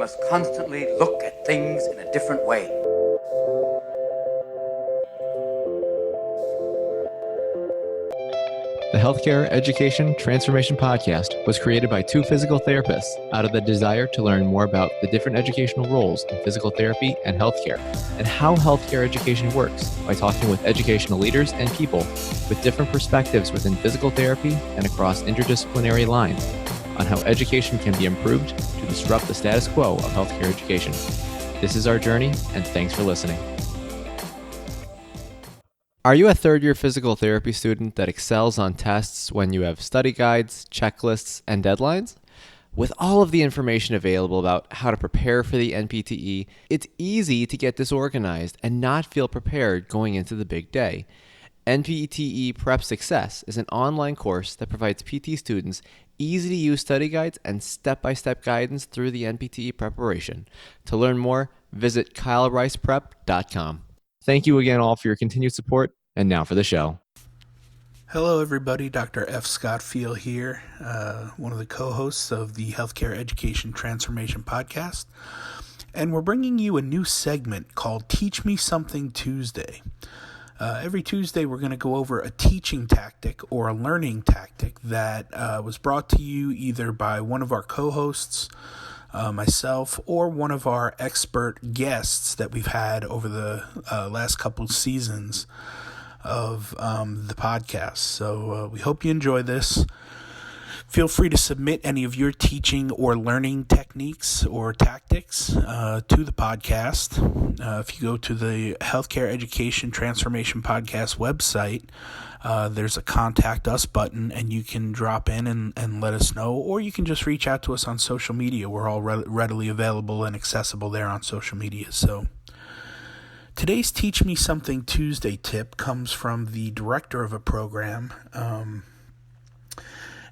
must constantly look at things in a different way. The Healthcare Education Transformation Podcast was created by two physical therapists out of the desire to learn more about the different educational roles in physical therapy and healthcare, and how healthcare education works by talking with educational leaders and people with different perspectives within physical therapy and across interdisciplinary lines on how education can be improved to disrupt the status quo of healthcare education. This is our journey, and thanks for listening. Are you a third-year physical therapy student that excels on tests when you have study guides, checklists, and deadlines? With all of the information available about how to prepare for the NPTE, it's easy to get disorganized and not feel prepared going into the big day. NPTE Prep Success is an online course that provides PT students easy-to-use study guides and step-by-step guidance through the NPTE preparation. To learn more, visit kylericeprep.com. Thank you again all for your continued support, and now for the show. Hello everybody, Dr. F. Scott Feil here, one of the co-hosts of the Healthcare Education Transformation Podcast, and we're bringing you a new segment called Teach Me Something Tuesday. Every Tuesday we're going to go over a teaching tactic or a learning tactic that was brought to you either by one of our co-hosts, myself, or one of our expert guests that we've had over the last couple seasons of the podcast. So we hope you enjoy this. Feel free to submit any of your teaching or learning techniques or tactics to the podcast. If you go to the Healthcare Education Transformation Podcast website, there's a Contact Us button, and you can drop in and let us know, or you can just reach out to us on social media. We're all readily available and accessible there on social media. So today's Teach Me Something Tuesday tip comes from the director of a program,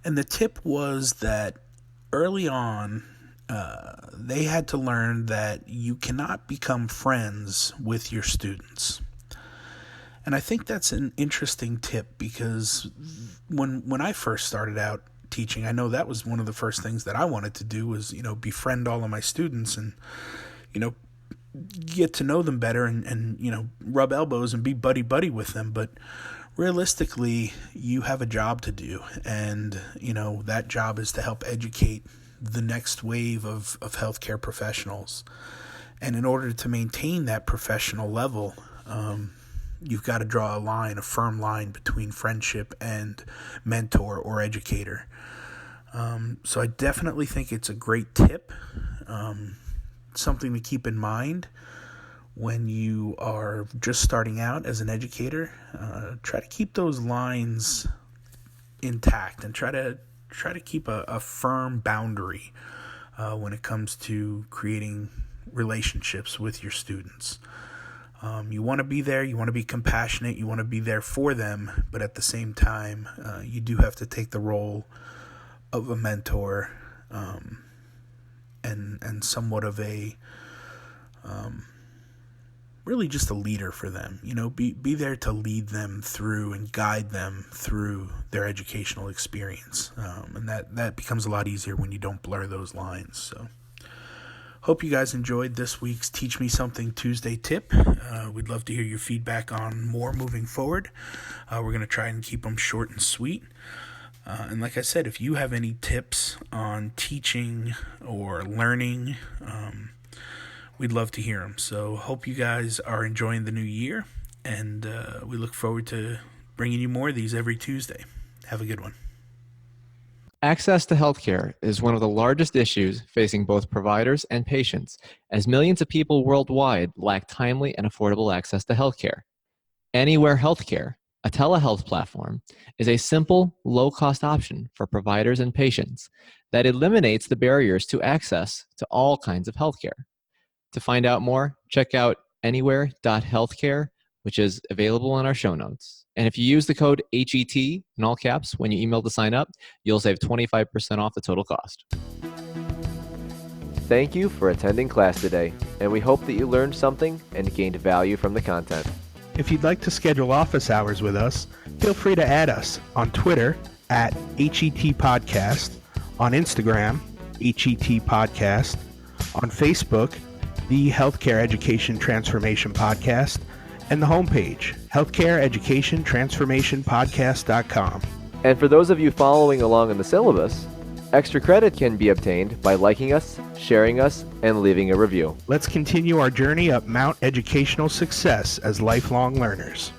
and the tip was that early on, they had to learn that you cannot become friends with your students. And I think that's an interesting tip because when I first started out teaching, I know that was one of the first things that I wanted to do was, befriend all of my students and, get to know them better and rub elbows and be buddy-buddy with them. But realistically, you have a job to do, and, that job is to help educate the next wave of healthcare professionals. And in order to maintain that professional level, you've got to draw a firm line between friendship and mentor or educator. So I definitely think it's a great tip, something to keep in mind when you are just starting out as an educator. Try to keep those lines intact and try to keep a firm boundary when it comes to creating relationships with your students. You want to be there, you want to be compassionate, you want to be there for them, but at the same time, you do have to take the role of a mentor and somewhat of a really just a leader for them. Be there to lead them through and guide them through their educational experience, and that becomes a lot easier when you don't blur those lines. So hope you guys enjoyed this week's Teach Me Something Tuesday tip. We'd love to hear your feedback on more moving forward. We're going to try and keep them short and sweet. And like I said, if you have any tips on teaching or learning, we'd love to hear them. So hope you guys are enjoying the new year, and we look forward to bringing you more of these every Tuesday. Have a good one. Access to healthcare is one of the largest issues facing both providers and patients, as millions of people worldwide lack timely and affordable access to healthcare. Anywhere Healthcare, a telehealth platform, is a simple, low-cost option for providers and patients that eliminates the barriers to access to all kinds of healthcare. To find out more, check out anywhere.healthcare, which is available in our show notes. And if you use the code HET in all caps when you email to sign up, you'll save 25% off the total cost. Thank you for attending class today, and we hope that you learned something and gained value from the content. If you'd like to schedule office hours with us, feel free to add us on Twitter at HET Podcast, on Instagram, HET Podcast, on Facebook, the Healthcare Education Transformation Podcast, and the homepage, healthcareeducationtransformationpodcast.com. And for those of you following along in the syllabus, extra credit can be obtained by liking us, sharing us, and leaving a review. Let's continue our journey up Mount Educational Success as lifelong learners.